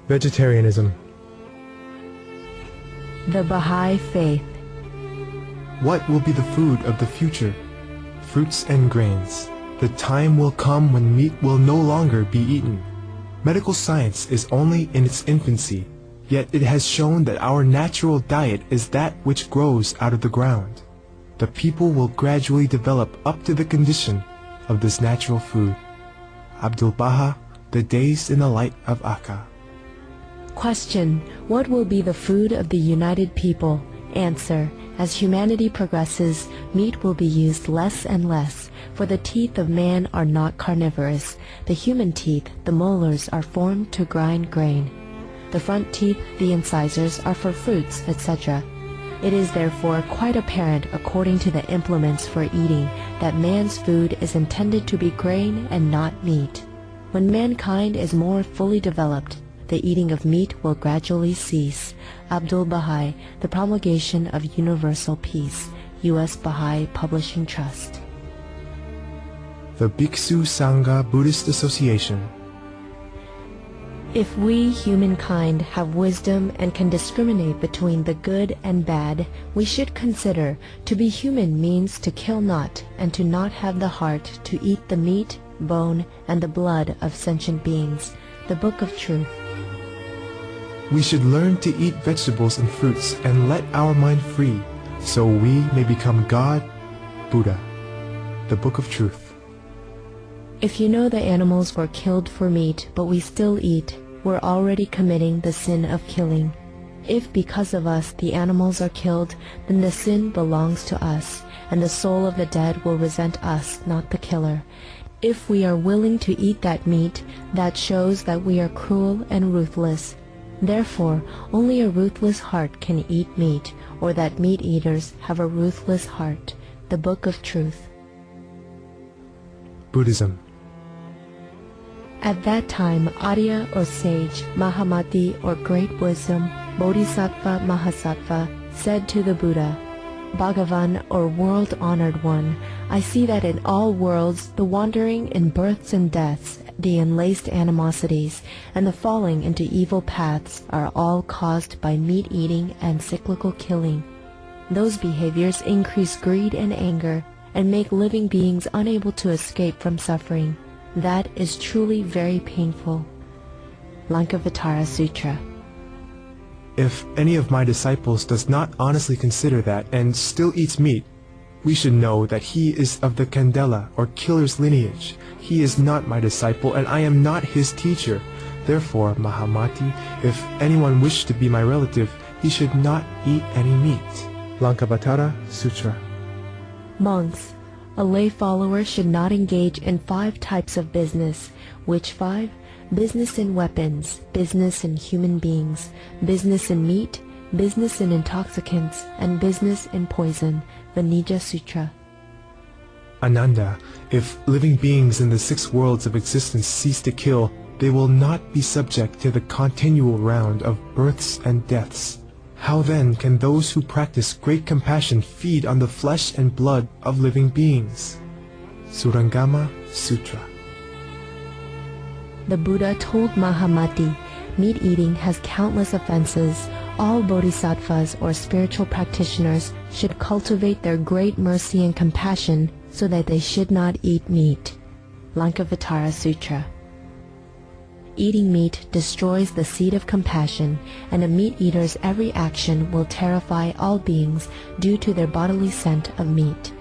Vegetarianism. The Baha'i Faith. What will be the food of the future? Fruits and grains. The time will come when meat will no longer be eaten. Medical science is only in its infancy, yet it has shown that our natural diet is that which grows out of the ground. The people will gradually develop up to the condition of this natural food. Abdul Baha, The Days in the Light of Akka. Question: what will be the food of the united people? Answer: as humanity progresses, meat will be used less and less, for the teeth of man are not carnivorous. The human teeth, the molars, are formed to grind grain. The front teeth, the incisors, are for fruits, etc. It is therefore quite apparent, according to the implements for eating, that man's food is intended to be grain and not meat. When mankind is more fully developed, the eating of meat will gradually cease. Abdul Baha'i, The Promulgation of Universal Peace, U.S. Baha'i Publishing Trust. The Bhiksu Sangha Buddhist Association. If we, humankind, have wisdom and can discriminate between the good and bad, we should consider to be human means to kill not, and to not have the heart to eat the meat, bone, and the blood of sentient beings. The Book of Truth. We should learn to eat vegetables and fruits and let our mind free, so we may become God, Buddha. The Book of Truth. If you know the animals were killed for meat, but we still eat, we're already committing the sin of killing. If because of us the animals are killed, then the sin belongs to us, and the soul of the dead will resent us, not the killer. If we are willing to eat that meat, that shows that we are cruel and ruthless. Therefore, only a ruthless heart can eat meat, or that meat-eaters have a ruthless heart. The Book of Truth. Buddhism. At that time, Arya or sage, Mahamati or great wisdom, Bodhisattva Mahasattva, said to the Buddha, Bhagavan or world-honored one, I see that in all worlds the wandering in births and deaths, the enlaced animosities, and the falling into evil paths are all caused by meat-eating and cyclical killing. Those behaviors increase greed and anger, and make living beings unable to escape from suffering. That is truly very painful. Lankavatara Sutra. If any of my disciples does not honestly consider that and still eats meat, we should know that he is of the Candela or killer's lineage. He is not my disciple and I am not his teacher. Therefore, Mahamati, if anyone wished to be my relative, he should not eat any meat. Lankavatara Sutra. Monks, a lay follower should not engage in 5 types of business. Which 5? Business in weapons, business in human beings, business in meat, business in intoxicants, and business in poison. Vanija Sutra. Ananda, if living beings in the 6 worlds of existence cease to kill, they will not be subject to the continual round of births and deaths. How then can those who practice great compassion feed on the flesh and blood of living beings? Surangama Sutra. The Buddha told Mahamati, meat eating has countless offenses. All bodhisattvas or spiritual practitioners should cultivate their great mercy and compassion so that they should not eat meat. Lankavatara Sutra. Eating meat destroys the seed of compassion, and a meat-eater's every action will terrify all beings due to their bodily scent of meat.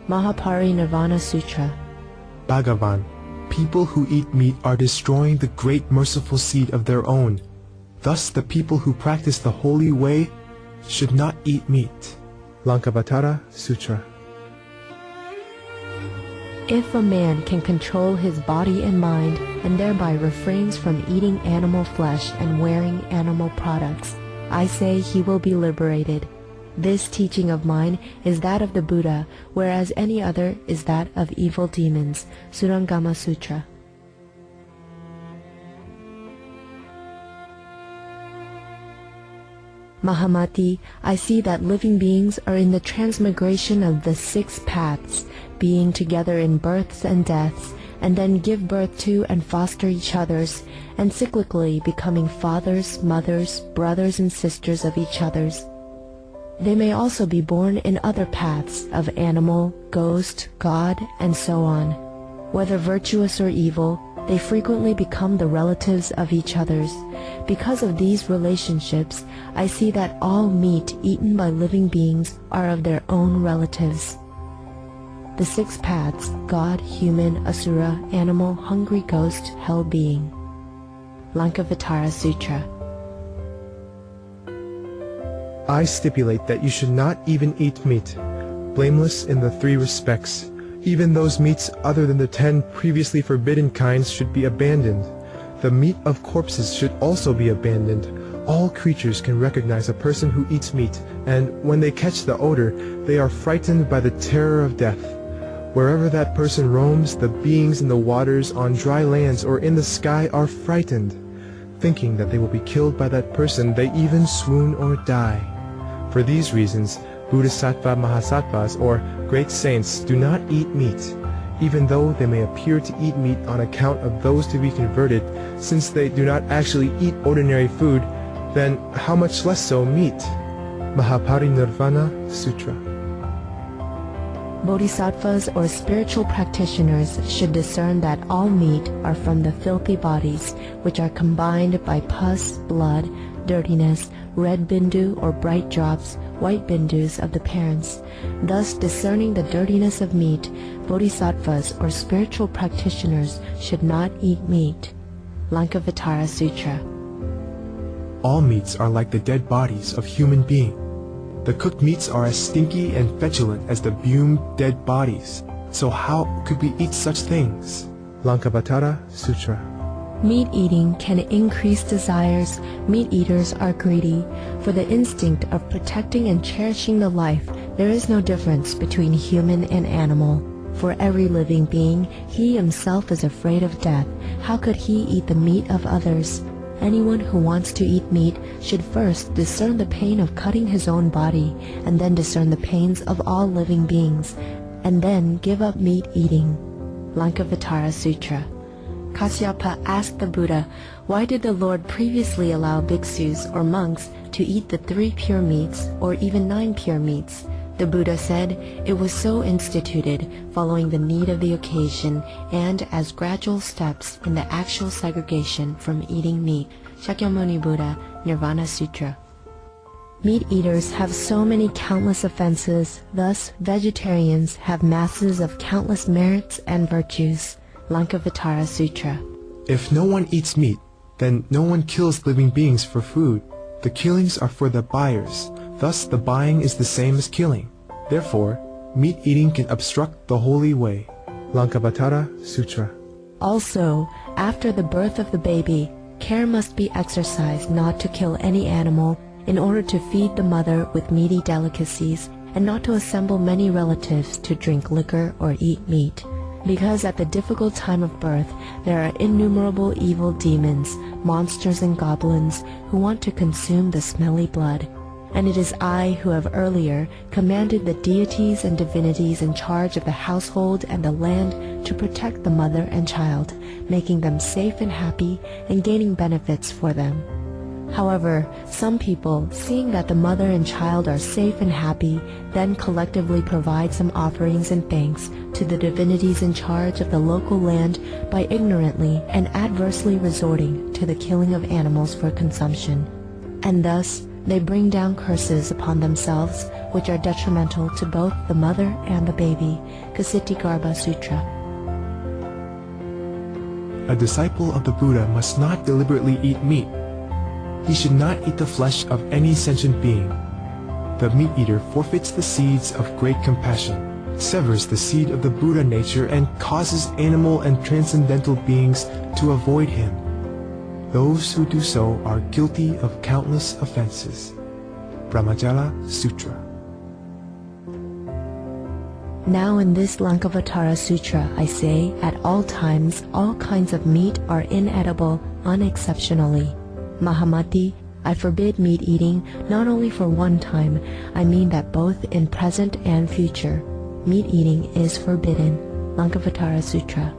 Mahaparinirvana Sutra. Bhagavan, people who eat meat are destroying the great merciful seed of their own. Thus the people who practice the holy way should not eat meat. Lankavatara Sutra. If a man can control his body and mind, and thereby refrains from eating animal flesh and wearing animal products, I say he will be liberated. This teaching of mine is that of the Buddha, whereas any other is that of evil demons. Surangama Sutra. Mahamati, I see that living beings are in the transmigration of the 6 paths, being together in births and deaths, and then give birth to and foster each other's, and cyclically becoming fathers, mothers, brothers and sisters of each other's. They may also be born in other paths of animal, ghost, god, and so on. Whether virtuous or evil, they frequently become the relatives of each other's. Because of these relationships, I see that all meat eaten by living beings are of their own relatives. The six paths: God, human, asura, animal, hungry ghost, hell being. Lankavatara Sutra. I stipulate that you should not even eat meat, blameless in the three respects. Even those meats other than the 10 previously forbidden kinds should be abandoned. The meat of corpses should also be abandoned. All creatures can recognize a person who eats meat, and when they catch the odor, they are frightened by the terror of death. Wherever that person roams, the beings in the waters, on dry lands, or in the sky are frightened. Thinking that they will be killed by that person, they even swoon or die. For these reasons, Bodhisattva Mahasattvas, or great saints, do not eat meat, even though they may appear to eat meat on account of those to be converted. Since they do not actually eat ordinary food, then how much less so meat? Mahaparinirvana Sutra. Bodhisattvas or spiritual practitioners should discern that all meat are from the filthy bodies, which are combined by pus, blood, dirtiness, red bindu or bright drops, white bindus of the parents. Thus, discerning the dirtiness of meat, bodhisattvas or spiritual practitioners should not eat meat. Lankavatara Sutra. All meats are like the dead bodies of human beings. The cooked meats are as stinky and feculent as the bumed dead bodies. So how could we eat such things? Lankavatara Sutra. Meat eating can increase desires. Meat eaters are greedy. For the instinct of protecting and cherishing the life, there is no difference between human and animal. For every living being, he himself is afraid of death. How could he eat the meat of others? Anyone who wants to eat meat should first discern the pain of cutting his own body, and then discern the pains of all living beings, and then give up meat eating. Lankavatara Sutra. Kasyapa asked the Buddha, why did the Lord previously allow bhiksus or monks to eat the 3 pure meats or even 9 pure meats? The Buddha said it was so instituted, following the need of the occasion and as gradual steps in the actual segregation from eating meat. Shakyamuni Buddha, Nirvana Sutra. Meat eaters have so many countless offenses, thus vegetarians have masses of countless merits and virtues. Lankavatara Sutra. If no one eats meat, then no one kills living beings for food. The killings are for the buyers. Thus, the buying is the same as killing. Therefore, meat eating can obstruct the holy way. Lankavatara Sutra. Also, after the birth of the baby, care must be exercised not to kill any animal in order to feed the mother with meaty delicacies, and not to assemble many relatives to drink liquor or eat meat. Because at the difficult time of birth, there are innumerable evil demons, monsters and goblins who want to consume the smelly blood. And it is I who have earlier commanded the deities and divinities in charge of the household and the land to protect the mother and child, making them safe and happy and gaining benefits for them. However, some people, seeing that the mother and child are safe and happy, then collectively provide some offerings and thanks to the divinities in charge of the local land by ignorantly and adversely resorting to the killing of animals for consumption. And thus, they bring down curses upon themselves, which are detrimental to both the mother and the baby. Ksitigarba Sutra. A disciple of the Buddha must not deliberately eat meat. He should not eat the flesh of any sentient being. The meat eater forfeits the seeds of great compassion, severs the seed of the Buddha nature, and causes animal and transcendental beings to avoid him. Those who do so are guilty of countless offenses. Brahmajala Sutra. Now in this Lankavatara Sutra I say, at all times, all kinds of meat are inedible unexceptionally. Mahamati, I forbid meat eating not only for one time, I mean that both in present and future. Meat eating is forbidden. Lankavatara Sutra.